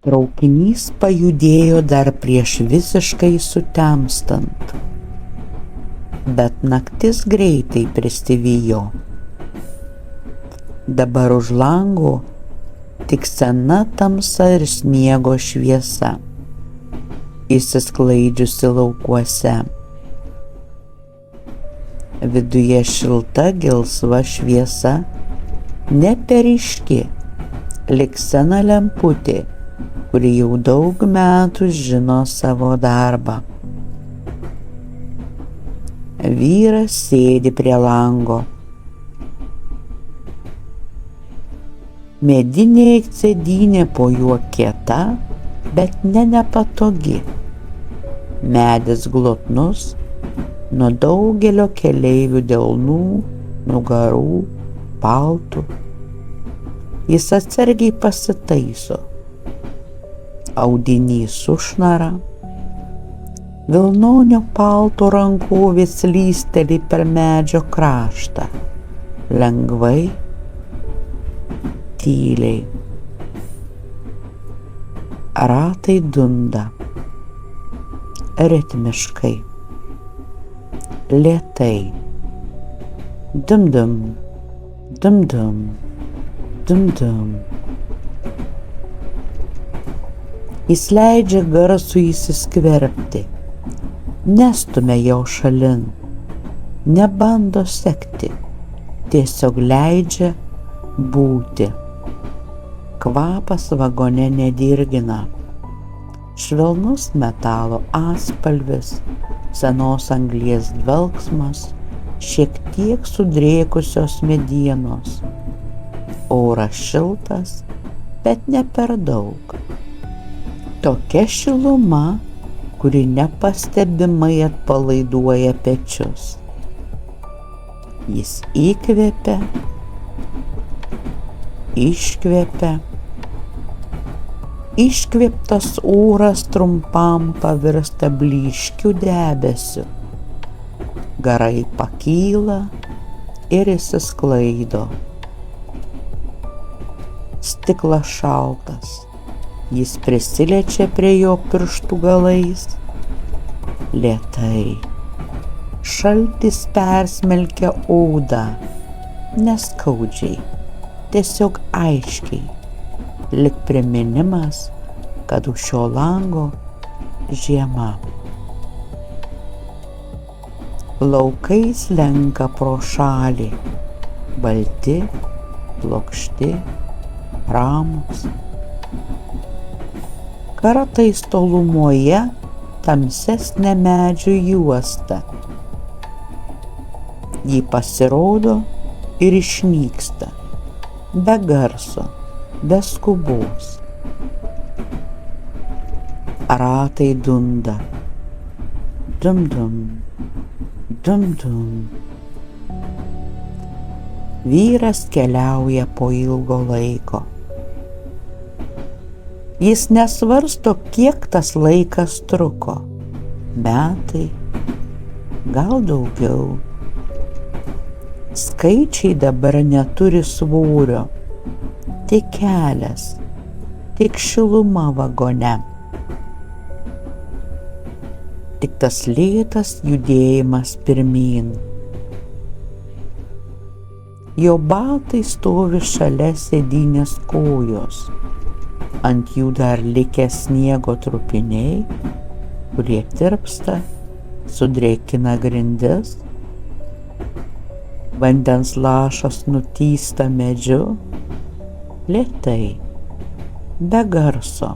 Traukinys pajudėjo dar prieš visiškai sutemstant, bet naktis greitai prisivijo. Dabar už lango tik sena tamsa ir sniego šviesa, įsisklaidžiusi laukuose. Viduje šilta gelsva šviesa, neperyški, lyg sena lemputė, kuri jau daug metų žino savo darbą. Vyras sėdi prie lango. Medinė sėdynė po juo kieta, bet nepatogi. Medis glotnus nuo daugelio keleivių delnų, nugarų, paltų. Jis atsargiai pasitaiso. Audinys sušnara. Vilnonio palto rankovės slysteli per medžio kraštą. Lengvai, tyliai. Ratai dunda. Ritmiškai. Lėtai. Dum-dum, dum-dum, dum-dum. Jis leidžia garsui įsiskverbti, nestumia jo šalin, nebando sekti, tiesiog leidžia būti. Kvapas vagone nedirgina. Švelnus metalo atspalvis, senos anglies dvelksmas, šiek tiek sudrėkusios medienos. Oras šiltas, bet ne per daug. Tokia šiluma, kuri nepastebimai atpalaiduoja pečius. Jis įkvepia, iškvepia. Iškvėptas oras trumpam pavirsta blyškiu debesiu. Garai pakyla ir išsisklaido. Stiklas šaltas. Jis prisiliečia prie jo pirštų galais. Lėtai. Šaltis persmelkia odą. Neskaudžiai. Tiesiog aiškiai. Lyg priminimas, kad už šio lango žiema. Laukai slenka pro šalį. Balti, plokšti, ramūs. Kartais tolumoje tamsesnė medžių juosta. Ji pasirodo ir išnyksta, be garso, be skubos. Ratai dunda. Dum-dum, dum-dum. Vyras keliauja po ilgo laiko. Jis nesvarsto, kiek tas laikas truko. Metai, gal daugiau. Skaičiai dabar neturi svorio. Tik kelias, tik šiluma vagone. Tik tas lėtas judėjimas pirmyn. Jo batai stovi šalia sėdynės kojos. Ant jų dar likę sniego trupiniai, kurie tirpsta, sudrėkina grindis. Vandens lašas nutįsta medžiu. Lėtai, be garso.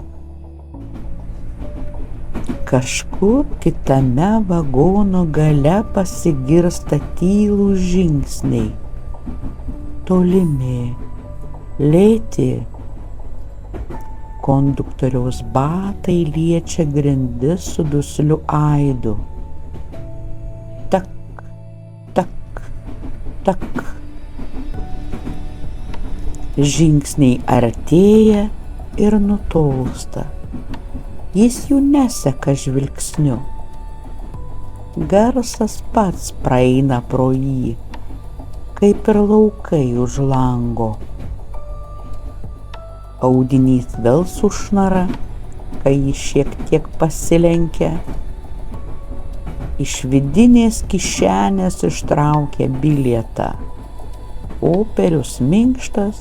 Kažkur kitame vagono gale pasigirsta tylūs žingsniai. Tolimi, lėti. Konduktoriaus batai liečia grindis su dusliu aidu. Tak, tak, tak. Žingsniai artėja ir nutolsta. Jis jų neseka žvilgsniu. Garsas pats praeina pro jį, kaip ir laukai už lango. Audinys vėl sušnara, kai jis šiek tiek pasilenkia. Iš vidinės kišenės ištraukia bilietą. Popierius minkštas,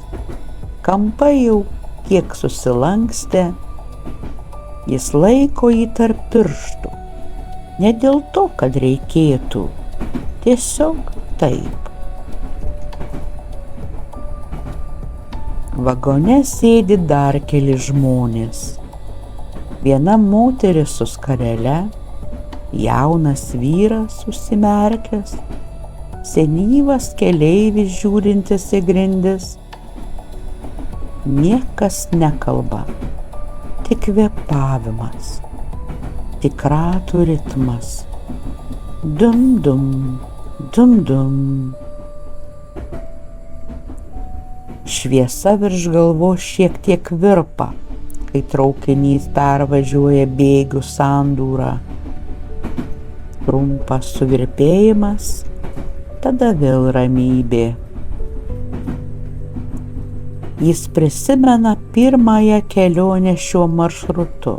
kampai jau kiek susilankstę. Jis laiko jį tarp pirštų. Ne dėl to, kad reikėtų, tiesiog taip. Vagone sėdi dar keli žmonės. Viena moteris su skarele, jaunas vyras užsimerkęs, senyvas keleivis žiūrintis į grindis. Niekas nekalba, tik kvėpavimas, tik ratų ritmas. Dum dum, dum dum. Šviesa virš galvos šiek tiek virpa, kai traukinys pervažiuoja bėgių sandūrą. Trumpas suvirpėjimas, tada vėl ramybė. Jis prisimena pirmąją kelionę šiuo maršrutu.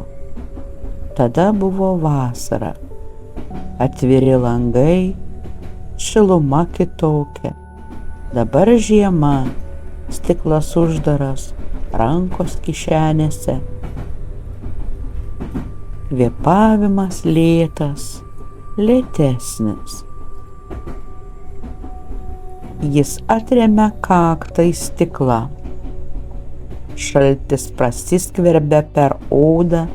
Tada buvo vasara, atviri langai, šiluma kitokia. Dabar žiema, stiklas uždaras, rankos kišenėse. Kvėpavimas lėtas, lėtesnis. Jis atremia kaktą į stiklą. Šaltis prasiskverbia per odą,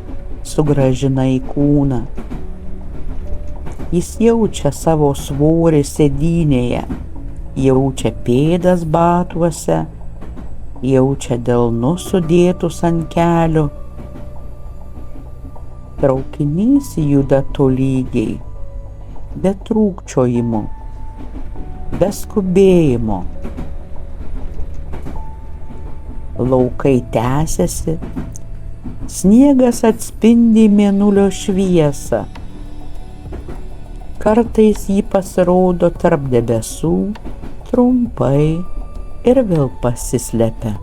sugrąžina į kūną. Jis jaučia savo svorį sėdynėje, jaučia pėdas batuose, jaučia delnus sudėtus ant kelių. Traukinys juda tolygiai, be trūkčiojimo, be skubėjimo. Laukai tęsiasi, sniegas atspindi mėnulio šviesą. Kartais jį pasirodo tarp debesų, trumpai ir vėl pasislepia.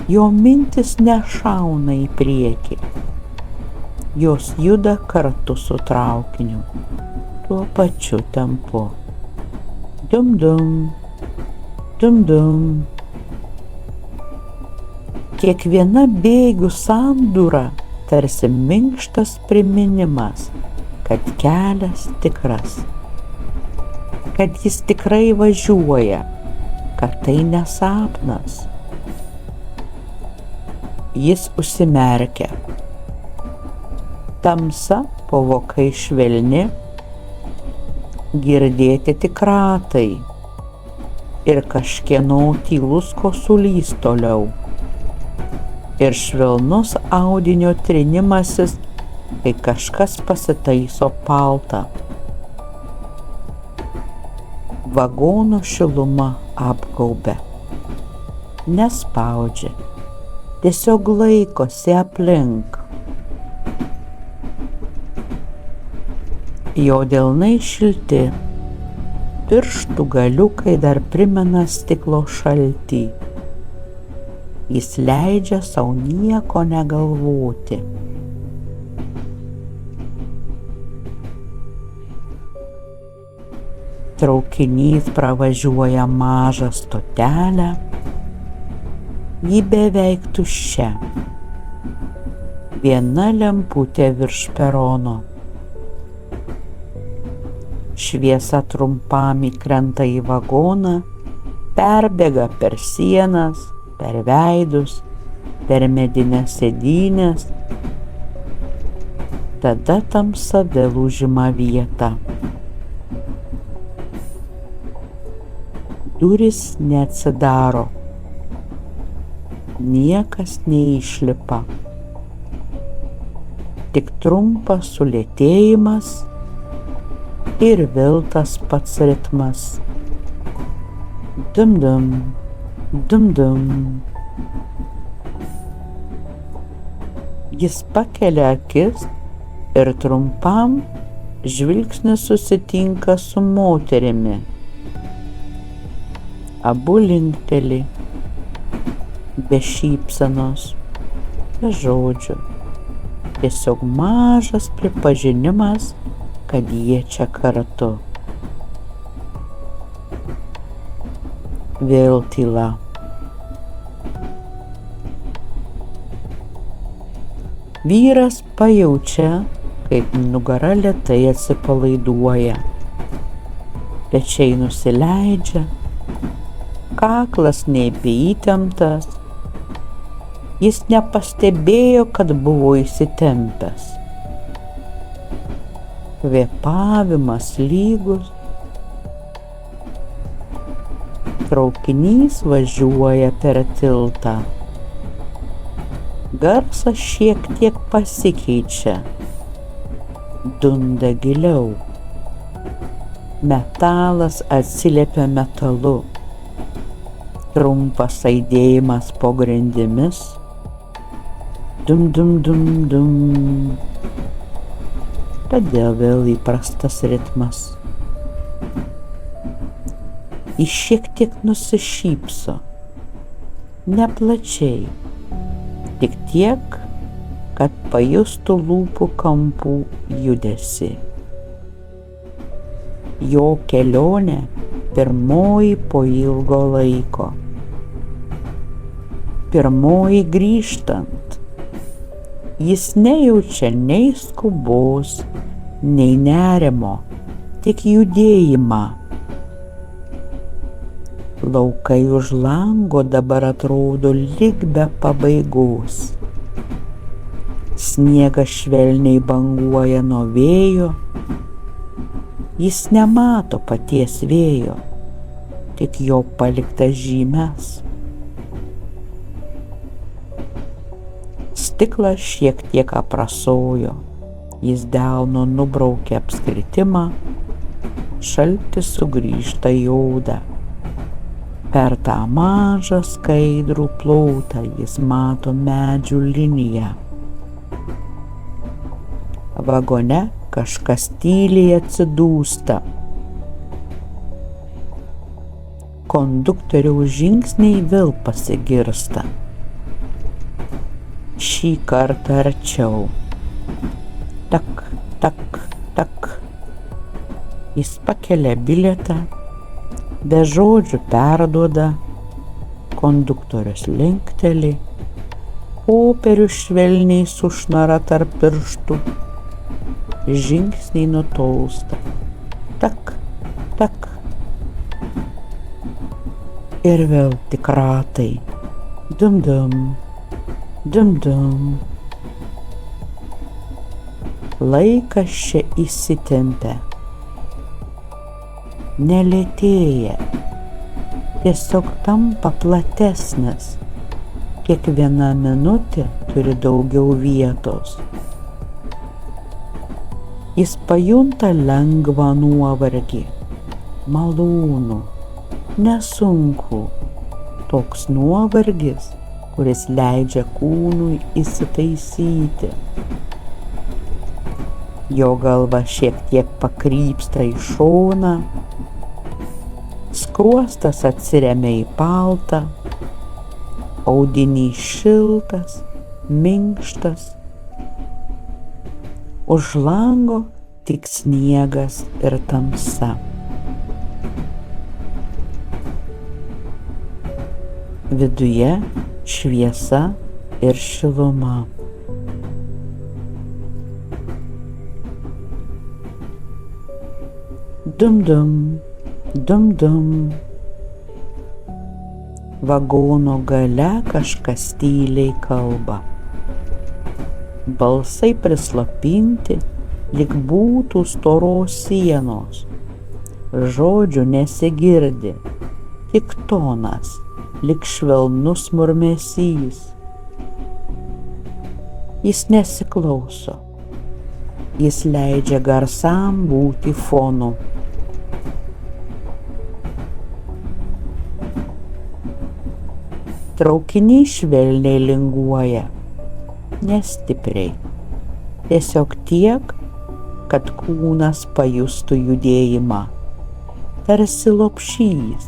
Jo mintis nešauna į priekį. Jos juda kartu su traukiniu, tuo pačiu tempu. Dum dum, dum dum. Kiekviena bėgių sandūra tarsi minkštas priminimas, kad kelias tikras, kad jis tikrai važiuoja, kad tai ne sapnas. Jis užsimerkia. Tamsa po vokai švelni, girdėti tik ratai ir kažkieno tylus kosulys toliau. Ir švelnus audinio trinimasis, kai kažkas pasitaiso paltą. Vagonų šiluma apgaubia, nespaudžia, tiesiog laikosi aplink. Jo delnai šilti, pirštų galiukai dar primena stiklo šaltį. Jis leidžia sau nieko negalvoti. Traukinys pravažiuoja mažą stotelę, ji beveik tuščia. Viena lemputė virš perono. Šviesa trumpam įkrenta į vagoną, perbėga per sienas, per veidus, per medines sėdynes. Tada tamsa vėl užima vietą. Durys neatsidaro. Niekas neišlipa. Tik trumpas sulėtėjimas ir vėl tas pats ritmas. Dum dum, dum dum. Jis pakelia akis ir trumpam žvilgsnis susitinka su moterimi. Abu linkteli. be šypsenos, be žodžių. Tiesiog mažas pripažinimas, kad jie čia kartu. Vėl tyla. Vyras pajaučia, kaip nugara lėtai atsipalaiduoja. Pečiai nusileidžia, kaklas neįtemptas. Jis nepastebėjo, kad buvo įsitempęs. Kvėpavimas lygus. Traukinys važiuoja per tiltą. Garsas šiek tiek pasikeičia. Dunda giliau. Metalas atsiliepia metalu. Trumpas aidėjimas po grindimis. Dum dum dum dum. Todėl vėl įprastas ritmas. Jis šiek tiek nusišypso. Neplačiai. Tik tiek, kad pajustų lūpų kampų judesį. Jo kelionė pirmoji po ilgo laiko. Pirmoji grįžtant. Jis nejaučia nei skubos, nei nerimo, tik judėjimą. Laukai už lango dabar atrodo lyg be pabaigos. Sniegas švelniai banguoja nuo vėjo. Jis nemato paties vėjo, tik jo paliktas žymes. Stiklas šiek tiek aprasojo. Jis delnu nubraukia apskritimą. Šaltis sugrįžta į odą. Per tą mažą skaidrų plotą jis mato medžių liniją. Vagone kažkas tyliai atsidūsta. Konduktoriaus žingsniai vėl pasigirsta. Šį kartą arčiau. Tak, tak, tak. Jis pakelia bilietą. Be žodžių perduoda, konduktorius linkteli, popierių švelniai sušnara tarp pirštų, žingsniai nutolsta, tak, tak. Ir vėl tik ratai, dum dum, dum dum. Laikas čia įsitempia. Nelėtėja, tiesiog tampa platesnis. Kiekviena minutė turi daugiau vietos. Jis pajunta lengvą nuovargį, malonų, nesunkų. Toks nuovargis, kuris leidžia kūnui įsitaisyti. Jo galva šiek tiek pakrypsta į šoną. Skruostas atsiremia į paltą, audinys šiltas, minkštas. Už lango tik sniegas ir tamsa. Viduje šviesa ir šiluma. Dum dum. Dum dum. Vagono gale kažkas tyliai kalba. Balsai prislopinti, lyg būtų storos sienos. Žodžių nesigirdi, tik tonas, lyg švelnus murmesys. Jis nesiklauso. Jis leidžia garsam būti fonu. Traukinys švelniai linguoja, nestipriai, tiesiog tiek, kad kūnas pajustų judėjimą, tarsi lopšys.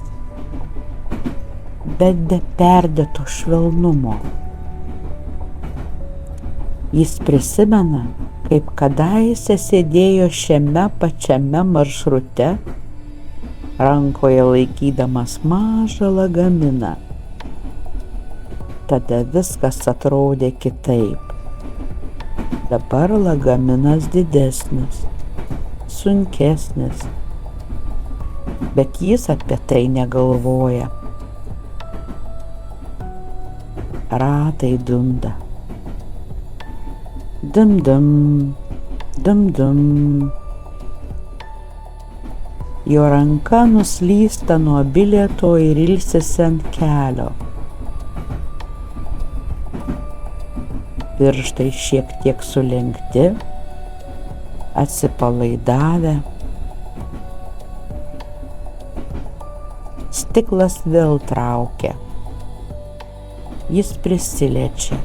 bet be perdėto švelnumo. Jis prisimena, kaip kadaise sėdėjo šiame pačiame maršrute, rankoje laikydamas mažą lagaminą. Tada viskas atrodė kitaip. Dabar lagaminas didesnis, sunkesnis, bet jis apie tai negalvoja. Ratai dunda. Dum dum, dum dum. Jo ranka nuslysta nuo bilieto ir ilsisi ant kelio. Pirštai šiek tiek sulenkti, atsipalaidavę. Stiklas vėl traukia. Jis prisiliečia.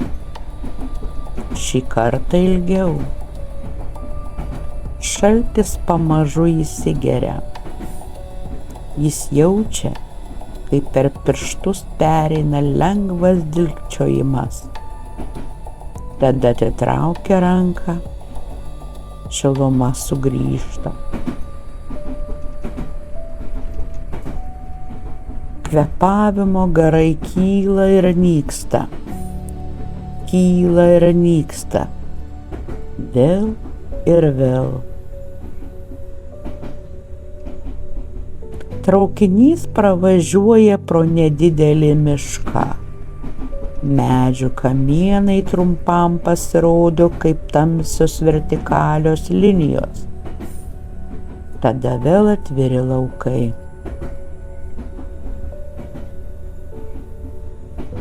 Šį kartą ilgiau. Šaltis pamažu įsigeria. Jis jaučia, kaip per pirštus pereina lengvas dilgčiojimas. Tada atitraukia ranką, šiluma sugrįžta. Kvėpavimo garai kyla ir nyksta. Kyla ir nyksta. Vėl ir vėl. Traukinys pravažiuoja pro nedidelį mišką. Medžių kamienai trumpam pasirodo kaip tamsios vertikalios linijos. Tada vėl atviri laukai.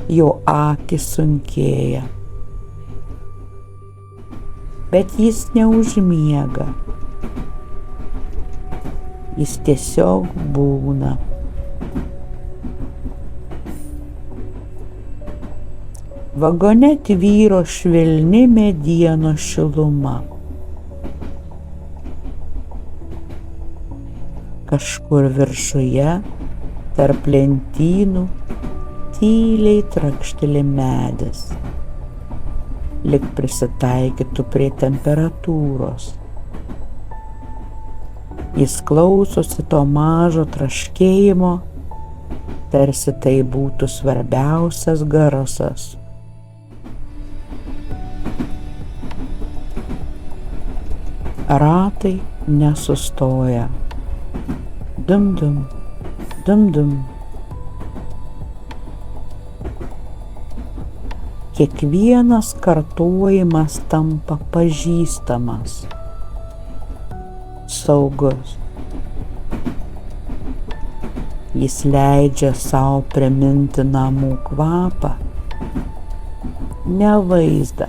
Jo akys sunkėja. Bet jis neužmiega. Jis tiesiog būna. Vagone tvyro švelni medienos šiluma. Kažkur viršuje, tarp lentynų, tyliai trakšteli medis, lyg prisitaikytų prie temperatūros. Jis klausosi to mažo traškėjimo, tarsi tai būtų svarbiausias garsas. Ratai nesustoja. Dum dum, dum dum. Kiekvienas kartojimas tampa pažįstamas, saugus. Jis leidžia sau priminti namų kvapą, ne vaizdą,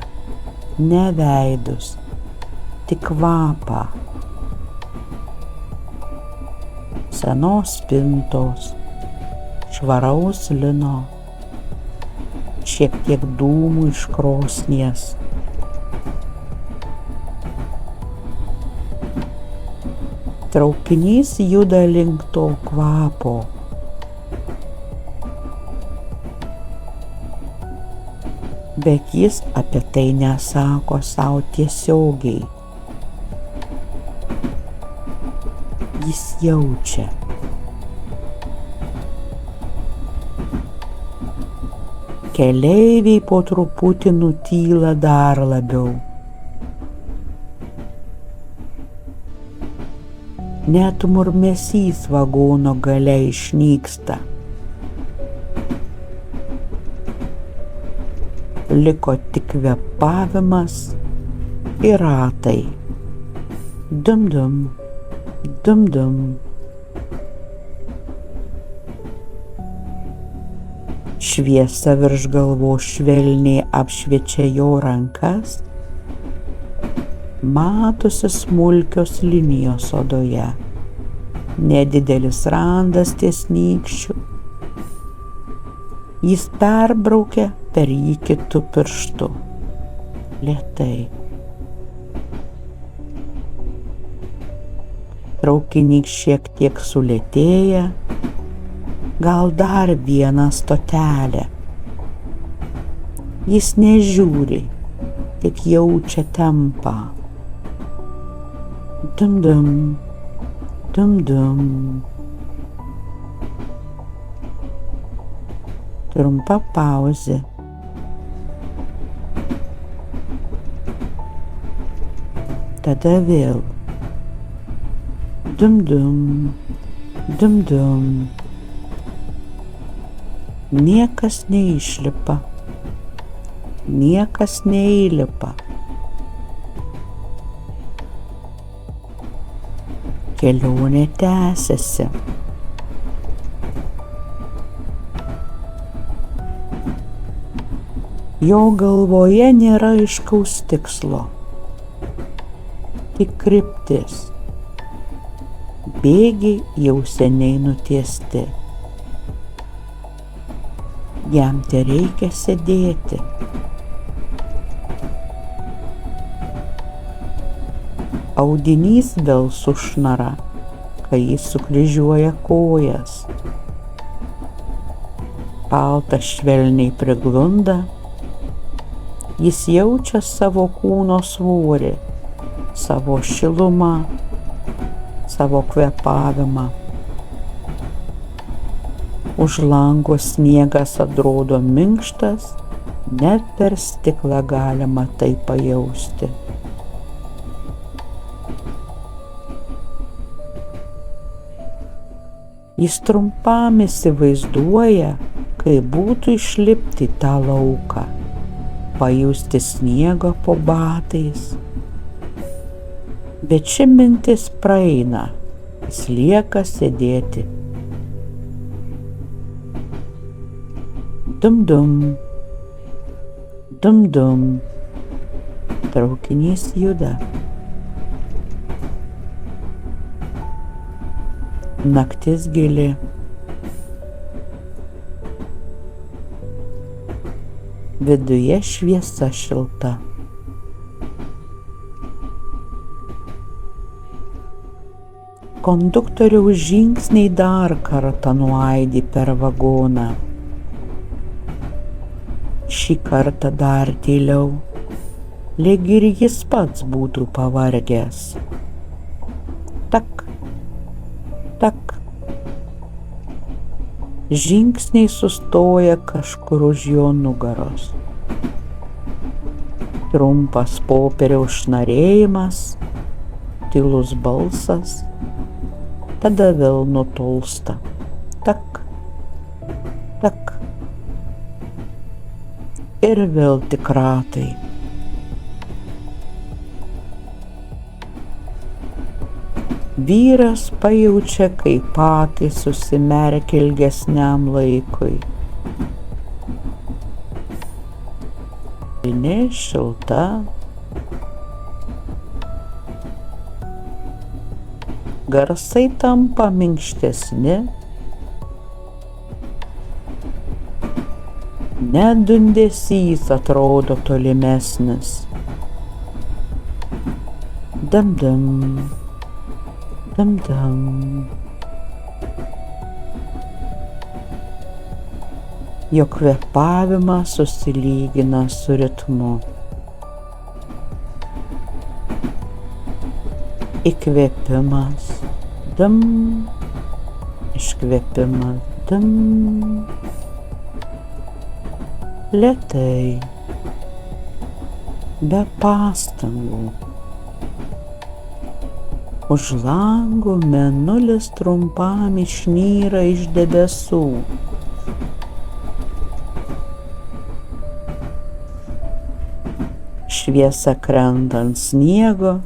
ne veidus, tik kvapą. Senos spintos, švaraus lino, šiek tiek dūmų iš krosnies. Traukinys juda link to kvapo. Bet jis apie tai nesako sau tiesiogiai. Jis jaučia. Keleiviai po truputį nutyla dar labiau. Net murmesys vagono gale išnyksta. Liko tik kvėpavimas ir ratai. Dum dum, dum dum. Šviesa virš galvos švelniai apšviečia jo rankas. Matosi smulkios linijos odoje. Nedidelis randas ties nykščiu. Jis perbraukia per jį kitu pirštu. Lėtai. Traukinys šiek tiek sulėtėja. Gal dar vieną stotelę. Jis nežiūri, tik jaučia tempą. Dum-dum, dum-dum. Trumpa pauzė. Tada vėl. Dum-dum, dum-dum. Niekas neišlipa, niekas neįlipa. Kelionė tęsiasi. Jo galvoje nėra aiškaus tikslo, tik kryptis. Bėgiai jau seniai nutiesti. Jam tereikia sėdėti. Audinys vėl sušnara, kai jis sukryžiuoja kojas. Paltas švelniai priglunda. Jis jaučia savo kūno svorį, savo šilumą, savo kvėpavimą. Už lango sniegas atrodo minkštas, net per stiklą galima tai pajausti. Jis trumpam įsivaizduoja, kaip būtų išlipti į tą lauką, pajusti sniego po batais. Bet ši mintis praeina, jis lieka sėdėti. Dum-dum, dum-dum, traukinys juda. Naktis gili. Viduje šviesa šilta. Konduktoriaus žingsniai dar kartą nuaidi per vagoną. Šį kartą dar tyliau, lyg ir jis pats būtų pavargęs. Tak, tak. Žingsniai sustoja kažkur už jo nugaros. Trumpas popieriaus šnarėjimas, tylus balsas, tada vėl nutolsta. Tak, tak. Ir vėl tik ratai. Vyras pajaučia, kaip akys susimerkia ilgesniam laikui. Vinė šilta. Garsai tampa minkštesni. Net dundesys atrodo tolimesnis. Dam-dam, dam-dam. Jo kvėpavimas susilygina su ritmu. Įkvėpimas, dam, iškvėpimas, dam. Lėtai, be pastangų. Už lango mėnulis trumpam išnyra iš debesų. Šviesa krenta ant sniego,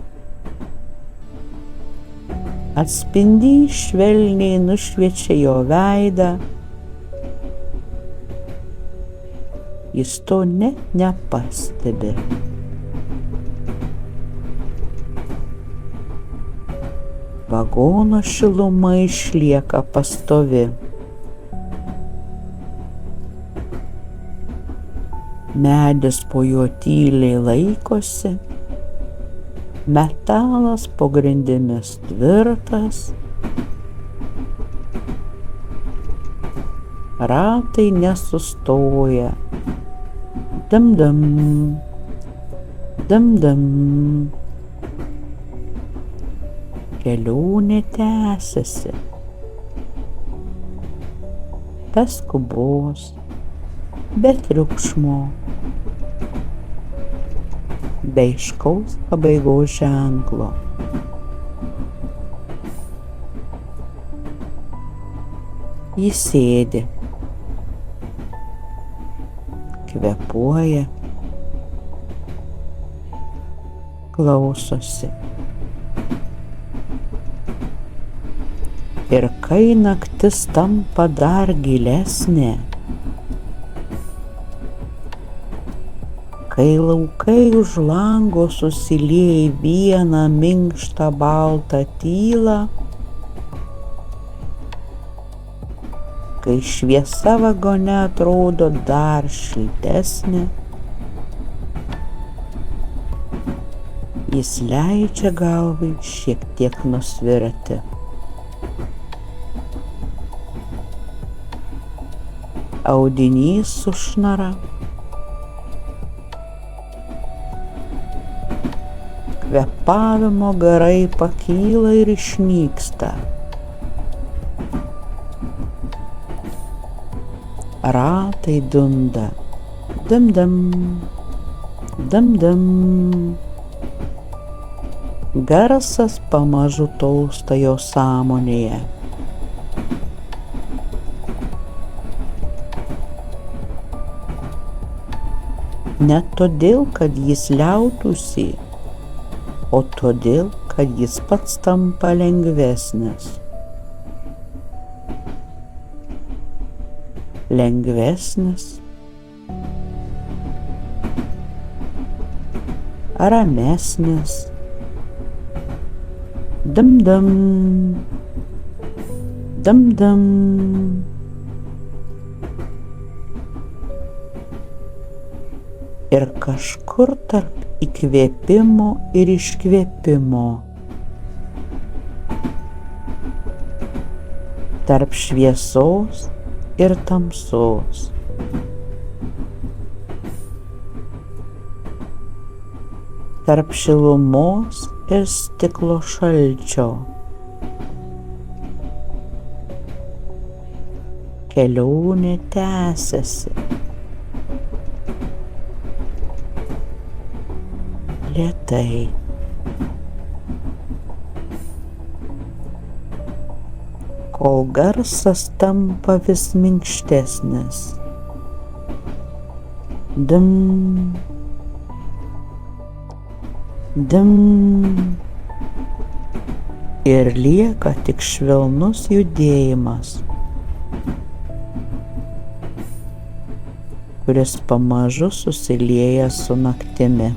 atspindys švelniai nušviečia jo veidą. Jis to net nepastebi. Vagono šiluma išlieka pastovi. Medis po juo tyliai laikosi, metalas po grindimis tvirtas. ratai nesustoja. Dam dam, dam dam. Kelionė tęsiasi. Be skubos, be triukšmo, be aiškaus pabaigos ženklo. Jis sėdi, kvėpuoja, klausosi. Ir kai naktis tampa dar gilesnė, kai laukai už lango susilieja į vieną minkštą baltą tylą, kai šviesa vagone atrodo dar šiltesnė, jis leidžia galvai šiek tiek nusvirti. Audinys sušnara, kvėpavimo garai pakyla ir išnyksta. Ratai dunda, dam dam, dam dam. Garsas pamažu tolsta jo sąmonėje. Ne todėl, kad jis liautųsi, o todėl, kad jis pats tampa lengvesnis. Lengvesnis, ramesnis. Dam dam, dam dam. Ir kažkur tarp įkvėpimo ir iškvėpimo, tarp šviesos ir tamsos, tarp šilumos ir stiklo šalčio, kelionė tęsiasi. Lėtai. Kol garsas tampa vis minkštesnis. Dam, dam. Ir lieka tik švelnus judėjimas, kuris pamažu susilieja su naktimi.